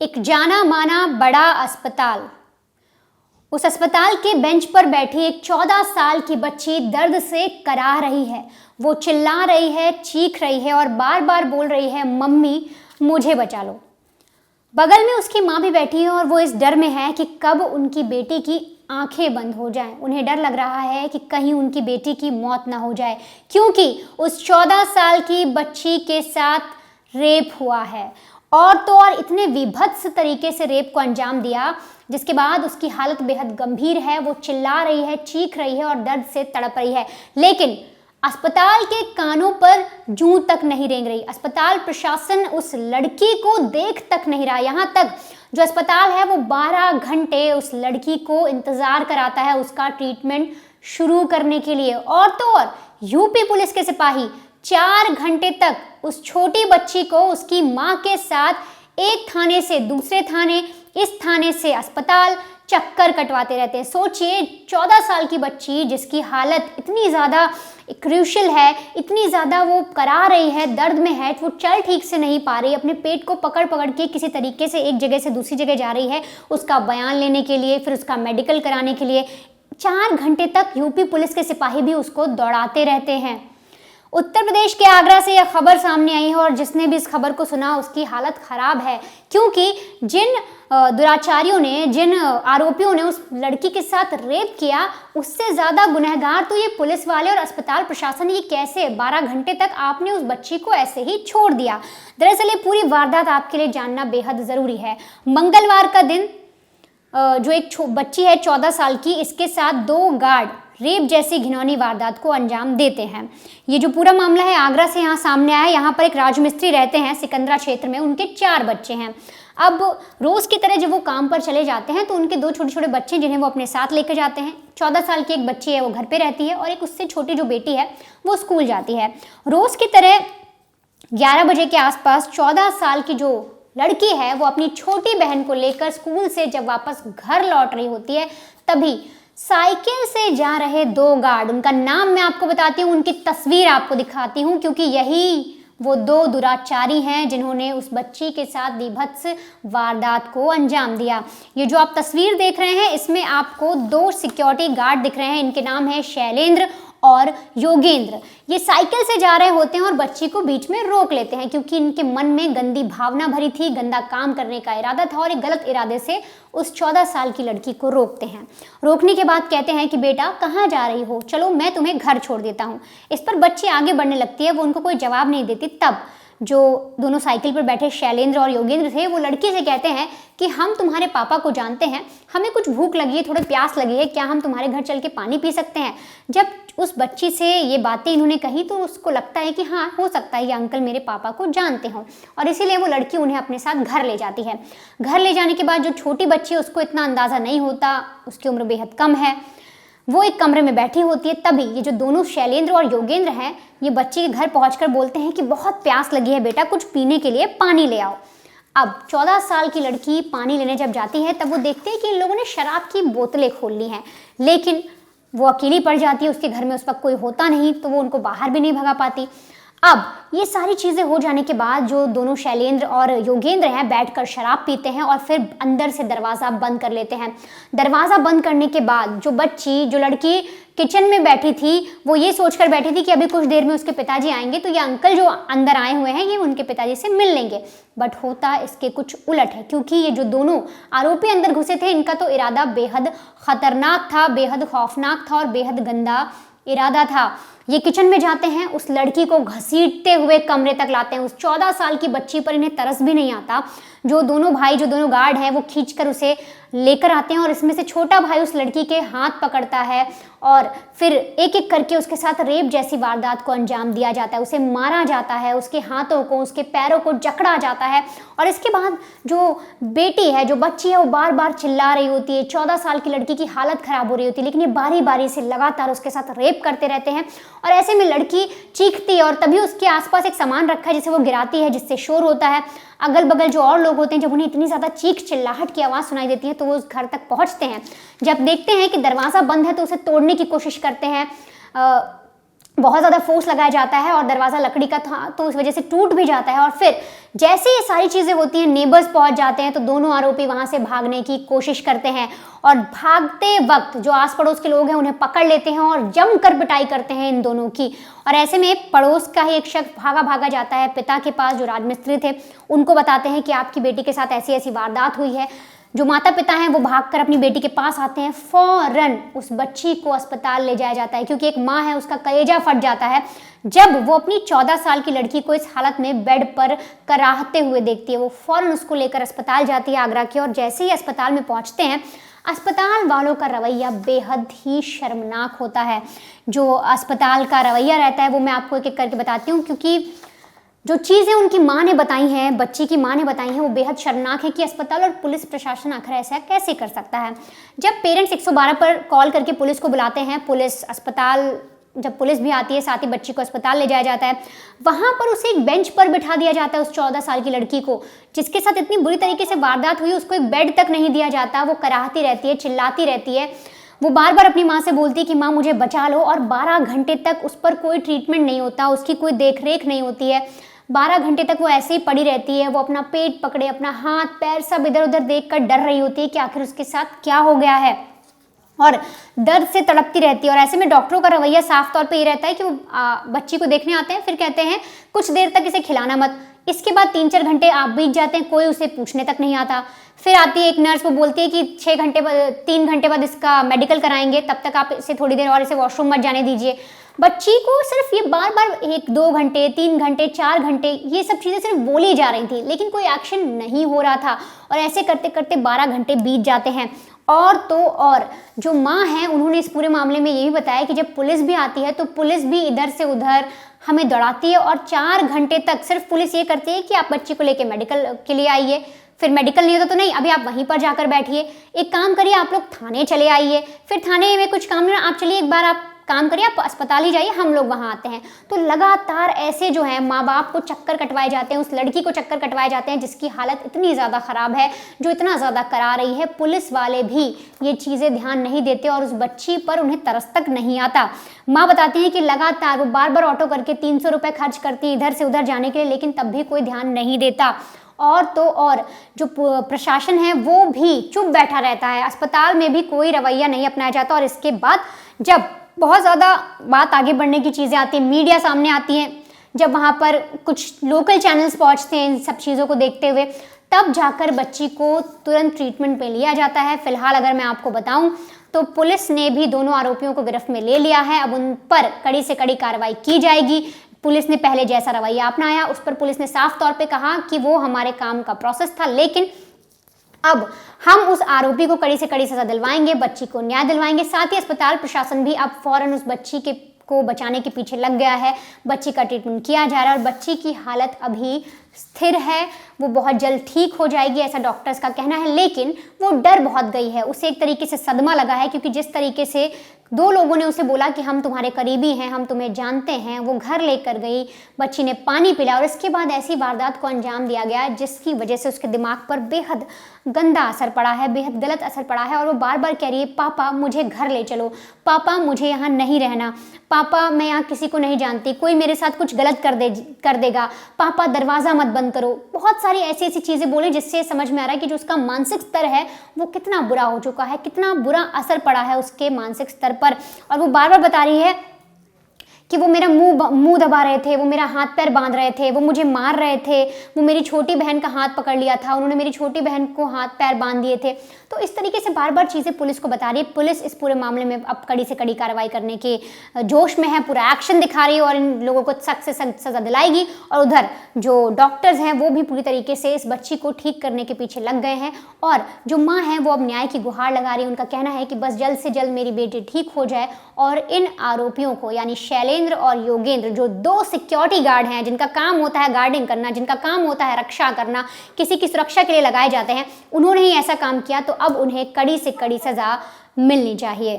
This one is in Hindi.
एक जाना माना बड़ा अस्पताल। उस अस्पताल के बेंच पर बैठी एक 14 साल की बच्ची दर्द से कराह रही है। वो चिल्ला रही है, चीख रही है और बार बार बोल रही है, मम्मी मुझे बचा लो। बगल में उसकी माँ भी बैठी है और वो इस डर में है कि कब उनकी बेटी की आंखें बंद हो जाएं। उन्हें डर लग रहा है कि कहीं उनकी बेटी की मौत ना हो जाए, क्योंकि उस 14 साल की बच्ची के साथ रेप हुआ है। और तो और इतने विभत्स तरीके से रेप को अंजाम दिया, जिसके बाद उसकी हालत बेहद गंभीर है। वो चिल्ला रही है, चीख रही है और दर्द से तड़प रही है, लेकिन अस्पताल के कानों पर जूं तक नहीं रेंग रही। अस्पताल प्रशासन उस लड़की को देख तक नहीं रहा। यहाँ तक जो अस्पताल है वो 12 घंटे उस लड़की को इंतजार कराता है उसका ट्रीटमेंट शुरू करने के लिए। और तो और यूपी पुलिस के सिपाही 4 घंटे तक उस छोटी बच्ची को उसकी माँ के साथ एक थाने से दूसरे थाने, इस थाने से अस्पताल चक्कर कटवाते रहते हैं। सोचिए, 14 साल की बच्ची जिसकी हालत इतनी ज़्यादा क्रूशियल है, इतनी ज़्यादा वो करा रही है, दर्द में है, वो चल ठीक से नहीं पा रही, अपने पेट को पकड़ पकड़ के किसी तरीके से एक जगह से दूसरी जगह जा रही है उसका बयान लेने के लिए, फिर उसका मेडिकल कराने के लिए। 4 घंटे तक यूपी पुलिस के सिपाही भी उसको दौड़ाते रहते हैं। उत्तर प्रदेश के आगरा से यह खबर सामने आई है और जिसने भी इस खबर को सुना उसकी हालत खराब है, क्योंकि जिन दुराचारियों ने, जिन आरोपियों ने उस लड़की के साथ रेप किया, उससे ज़्यादा गुनहगार तो ये पुलिस वाले और अस्पताल प्रशासन। ये कैसे 12 घंटे तक आपने उस बच्ची को ऐसे ही छोड़ दिया। दरअसल ये पूरी वारदात आपके लिए जानना बेहद ज़रूरी है। मंगलवार का दिन जो एक बच्ची है 14 साल की, इसके साथ 2 गार्ड रेप जैसी घिनौनी वारदात को अंजाम देते हैं। ये जो पूरा मामला है आगरा से यहाँ सामने आया है। यहाँ पर एक राजमिस्त्री रहते हैं सिकंदरा क्षेत्र में, उनके 4 बच्चे हैं। अब रोज़ की तरह जब वो काम पर चले जाते हैं तो उनके 2 छोटे छोटे बच्चे जिन्हें वो अपने साथ लेकर जाते हैं। 14 साल की एक बच्ची है वो घर पे रहती है और एक उससे छोटी जो बेटी है वो स्कूल जाती है। रोज़ की तरह 11 बजे के आसपास 14 साल की जो लड़की है वो अपनी छोटी बहन को लेकर स्कूल से जब वापस घर लौट रही होती है, तभी साइकिल से जा रहे 2 गार्ड, उनका नाम मैं आपको बताती हूँ, उनकी तस्वीर आपको दिखाती हूँ, क्योंकि यही वो 2 दुराचारी हैं जिन्होंने उस बच्ची के साथ विभत्स वारदात को अंजाम दिया। ये जो आप तस्वीर देख रहे हैं इसमें आपको 2 सिक्योरिटी गार्ड दिख रहे हैं। इनके नाम है शैलेंद्र और योगेंद्र। ये साइकिल से जा रहे होते हैं और बच्ची को बीच में रोक लेते हैं, क्योंकि इनके मन में गंदी भावना भरी थी, गंदा काम करने का इरादा था और एक गलत इरादे से उस 14 साल की लड़की को रोकते हैं। रोकने के बाद कहते हैं कि बेटा कहाँ जा रही हो, चलो मैं तुम्हें घर छोड़ देता हूँ। इस पर बच्ची आगे बढ़ने लगती है, वो उनको कोई जवाब नहीं देती। तब जो दोनों साइकिल पर बैठे शैलेंद्र और योगेंद्र थे वो लड़की से कहते हैं कि हम तुम्हारे पापा को जानते हैं, हमें कुछ भूख लगी है, थोड़ी प्यास लगी है, क्या हम तुम्हारे घर चल के पानी पी सकते हैं। जब उस बच्ची से ये बातें इन्होंने कही तो उसको लगता है कि हाँ, हो सकता है ये अंकल मेरे पापा को जानते हों, और इसीलिए वो लड़की उन्हें अपने साथ घर ले जाती है। घर ले जाने के बाद जो छोटी बच्ची है उसको इतना अंदाज़ा नहीं होता, उसकी उम्र बेहद कम है, वो एक कमरे में बैठी होती है। तभी ये जो दोनों शैलेंद्र और योगेंद्र हैं ये बच्ची के घर पहुंचकर बोलते हैं कि बहुत प्यास लगी है बेटा, कुछ पीने के लिए पानी ले आओ। अब 14 साल की लड़की पानी लेने जब जाती है तब वो देखते हैं कि इन लोगों ने शराब की बोतलें खोल ली हैं, लेकिन वो अकेली पड़ जाती है, उसके घर में उस वक्त कोई होता नहीं, तो वो उनको बाहर भी नहीं भगा पाती। अब ये सारी चीज़ें हो जाने के बाद जो दोनों शैलेंद्र और योगेंद्र हैं बैठकर शराब पीते हैं और फिर अंदर से दरवाज़ा बंद कर लेते हैं। दरवाज़ा बंद करने के बाद जो लड़की किचन में बैठी थी वो ये सोचकर बैठी थी कि अभी कुछ देर में उसके पिताजी आएंगे तो ये अंकल जो अंदर आए हुए हैं ये उनके पिताजी से मिल लेंगे। बट होता इसके कुछ उलट है, क्योंकि ये जो दोनों आरोपी अंदर घुसे थे इनका तो इरादा बेहद खतरनाक था, बेहद खौफनाक था और बेहद गंदा इरादा था। ये किचन में जाते हैं, उस लड़की को घसीटते हुए कमरे तक लाते हैं। उस 14 साल की बच्ची पर इन्हें तरस भी नहीं आता। जो दोनों गार्ड हैं वो खींचकर उसे लेकर आते हैं और इसमें से छोटा भाई उस लड़की के हाथ पकड़ता है और फिर एक एक करके उसके साथ रेप जैसी वारदात को अंजाम दिया जाता है। उसे मारा जाता है, उसके हाथों को, उसके पैरों को जकड़ा जाता है और इसके बाद जो बेटी है, जो बच्ची है, वो बार बार चिल्ला रही होती है। 14 साल की लड़की की हालत खराब हो रही होती है, लेकिन ये बारी बारी से लगातार उसके साथ रेप करते रहते हैं और ऐसे में लड़की चीखती है और तभी उसके आसपास एक सामान रखा है जिसे वो गिराती है, जिससे शोर होता है। अगल बगल जो और लोग होते हैं जब उन्हें इतनी ज़्यादा चीख चिल्लाहट की आवाज़ सुनाई देती है तो वो उस घर तक पहुंचते हैं। जब देखते हैं कि दरवाज़ा बंद है तो उसे तोड़ने की कोशिश करते हैं। बहुत ज़्यादा फोर्स लगाया जाता है और दरवाज़ा लकड़ी का था तो उस वजह से टूट भी जाता है। और फिर जैसे ये सारी चीज़ें होती हैं, नेबर्स पहुंच जाते हैं तो दोनों आरोपी वहां से भागने की कोशिश करते हैं और भागते वक्त जो आस पड़ोस के लोग हैं उन्हें पकड़ लेते हैं और जमकर पिटाई करते हैं इन दोनों की। और ऐसे में पड़ोस का ही एक शख्स भागा भागा जाता है पिता के पास जो राजमिस्त्री थे, उनको बताते हैं कि आपकी बेटी के साथ ऐसी ऐसी वारदात हुई है। जो माता पिता हैं वो भागकर अपनी बेटी के पास आते हैं, फौरन उस बच्ची को अस्पताल ले जाया जाता है क्योंकि एक माँ है उसका कलेजा फट जाता है जब वो अपनी 14 साल की लड़की को इस हालत में बेड पर कराहते हुए देखती है। वो फौरन उसको लेकर अस्पताल जाती है आगरा की, और जैसे ही अस्पताल में पहुंचते हैं अस्पताल वालों का रवैया बेहद ही शर्मनाक होता है। जो अस्पताल का रवैया रहता है वो मैं आपको एक एक करके बताती हूँ, क्योंकि जो चीज़ें उनकी माँ ने बताई हैं, बच्ची की माँ ने बताई हैं, वो बेहद शर्मनाक है कि अस्पताल और पुलिस प्रशासन आखिर ऐसा कैसे कर सकता है। जब पेरेंट्स 112 पर कॉल करके पुलिस को बुलाते हैं, पुलिस अस्पताल जब पुलिस भी आती है साथ ही बच्ची को अस्पताल ले जाया जाता है, वहाँ पर उसे एक बेंच पर बिठा दिया जाता है। उस 14 साल की लड़की को जिसके साथ इतनी बुरी तरीके से वारदात हुई उसको एक बेड तक नहीं दिया जाता। वो कराहती रहती है, चिल्लाती रहती है, वो बार बार अपनी माँ से बोलती है कि माँ मुझे बचा लो, और 12 घंटे तक उस पर कोई ट्रीटमेंट नहीं होता, उसकी कोई देख रेख नहीं होती है। 12 घंटे तक वो ऐसे ही पड़ी रहती है। वो अपना पेट पकड़े, अपना हाथ पैर सब इधर उधर देखकर डर रही होती है कि आखिर उसके साथ क्या हो गया है, और दर्द से तड़पती रहती है। और ऐसे में डॉक्टरों का रवैया साफ तौर पे ये रहता है कि वो बच्ची को देखने आते हैं, फिर कहते हैं कुछ देर तक इसे खिलाना मत। इसके बाद 3-4 घंटे आप बीत जाते हैं, कोई उसे पूछने तक नहीं आता। फिर आती है एक नर्स, वो बोलती है कि 3 घंटे बाद इसका मेडिकल कराएंगे, तब तक आप इसे थोड़ी देर और इसे वॉशरूम मत जाने दीजिए। बच्ची को सिर्फ ये बार बार 1-2 घंटे, 3 घंटे, 4 घंटे ये सब चीज़ें सिर्फ बोली जा रही थी, लेकिन कोई एक्शन नहीं हो रहा था। और ऐसे करते करते 12 घंटे बीत जाते हैं। और तो और जो माँ हैं उन्होंने इस पूरे मामले में ये भी बताया कि जब पुलिस भी आती है तो पुलिस भी इधर से उधर हमें दौड़ाती है, और 4 घंटे तक सिर्फ पुलिस ये करती है कि आप बच्ची को लेके मेडिकल के लिए आइए। फिर मेडिकल नहीं होता तो नहीं, अभी आप वहीं पर जाकर बैठिए, एक काम करिए आप लोग थाने चले आइए, फिर थाने में कुछ काम नहीं, आप चलिए एक बार आप काम करिए, आप अस्पताल ही जाइए, हम लोग वहाँ आते हैं। तो लगातार ऐसे जो है माँ बाप को चक्कर कटवाए जाते हैं, उस लड़की को चक्कर कटवाए जाते हैं जिसकी हालत इतनी ज़्यादा ख़राब है, जो इतना ज़्यादा करा रही है। पुलिस वाले भी ये चीज़ें ध्यान नहीं देते और उस बच्ची पर उन्हें तरस तक नहीं आता। माँ बताती हैं कि लगातार वो बार बार ऑटो करके 300 रुपये खर्च करती है इधर से उधर जाने के लिए, लेकिन तब भी कोई ध्यान नहीं देता। और तो और जो प्रशासन है वो भी चुप बैठा रहता है, अस्पताल में भी कोई रवैया नहीं अपनाया जाता। और इसके बाद जब बहुत ज़्यादा बात आगे बढ़ने की चीज़ें आती हैं, मीडिया सामने आती हैं, जब वहाँ पर कुछ लोकल चैनल्स पहुँचते हैं इन सब चीज़ों को देखते हुए, तब जाकर बच्ची को तुरंत ट्रीटमेंट पे लिया जाता है। फिलहाल अगर मैं आपको बताऊं तो पुलिस ने भी दोनों आरोपियों को गिरफ्त में ले लिया है। अब उन पर कड़ी से कड़ी कार्रवाई की जाएगी। पुलिस ने पहले जैसा रवैया अपनाया उस पर पुलिस ने साफ तौर पे कहा कि वो हमारे काम का प्रोसेस था, लेकिन अब हम उस आरोपी को कड़ी से कड़ी सजा दिलवाएंगे, बच्ची को न्याय दिलवाएंगे। साथ ही अस्पताल प्रशासन भी अब फौरन उस बच्ची को बचाने के पीछे लग गया है। बच्ची का ट्रीटमेंट किया जा रहा है और बच्ची की हालत अभी स्थिर है, वो बहुत जल्द ठीक हो जाएगी ऐसा डॉक्टर्स का कहना है। लेकिन वो डर बहुत गई है, उसे एक तरीके से सदमा लगा है, क्योंकि जिस तरीके से 2 लोगों ने उसे बोला कि हम तुम्हारे करीबी हैं, हम तुम्हें जानते हैं, वो घर लेकर गई, बच्ची ने पानी पिला और इसके बाद ऐसी वारदात को अंजाम दिया गया जिसकी वजह से उसके दिमाग पर बेहद गंदा असर पड़ा है, बेहद गलत असर पड़ा है। और वो बार बार कह रही है, पापा मुझे घर ले चलो, पापा मुझे यहाँ नहीं रहना, पापा मैं यहाँ किसी को नहीं जानती, कोई मेरे साथ कुछ गलत कर देगा, पापा दरवाज़ा मत बंद करो। बहुत सारी ऐसी ऐसी चीज़ें बोले जिससे समझ में आ रहा है कि जो उसका मानसिक स्तर है वो कितना बुरा हो चुका है, कितना बुरा असर पड़ा है उसके मानसिक स्तर पर। और वो बार बार बता रही है कि वो मेरा मुंह दबा रहे थे, वो मेरा हाथ पैर बांध रहे थे, वो मुझे मार रहे थे, वो मेरी छोटी बहन का हाथ पकड़ लिया था, उन्होंने मेरी छोटी बहन को हाथ पैर बांध दिए थे। तो इस तरीके से बार बार चीज़ें पुलिस को बता रही है। पुलिस इस पूरे मामले में अब कड़ी से कड़ी कार्रवाई करने के जोश में है, पूरा एक्शन दिखा रही है और इन लोगों को सख्त से सख्त सज़ा दिलाएगी। और उधर जो डॉक्टर्स हैं वो भी पूरी तरीके से इस बच्ची को ठीक करने के पीछे लग गए हैं, और जो माँ है वो अब न्याय की गुहार लगा रही है। उनका कहना है कि बस जल्द से जल्द मेरी बेटी ठीक हो जाए और इन आरोपियों को, यानी शैलेंद्र और योगेंद्र, जो 2 सिक्योरिटी गार्ड हैं जिनका काम होता है गार्डिंग करना, जिनका काम होता है रक्षा करना, किसी की सुरक्षा के लिए लगाए जाते हैं, उन्होंने ही ऐसा काम किया, तो अब उन्हें कड़ी से कड़ी सज़ा मिलनी चाहिए।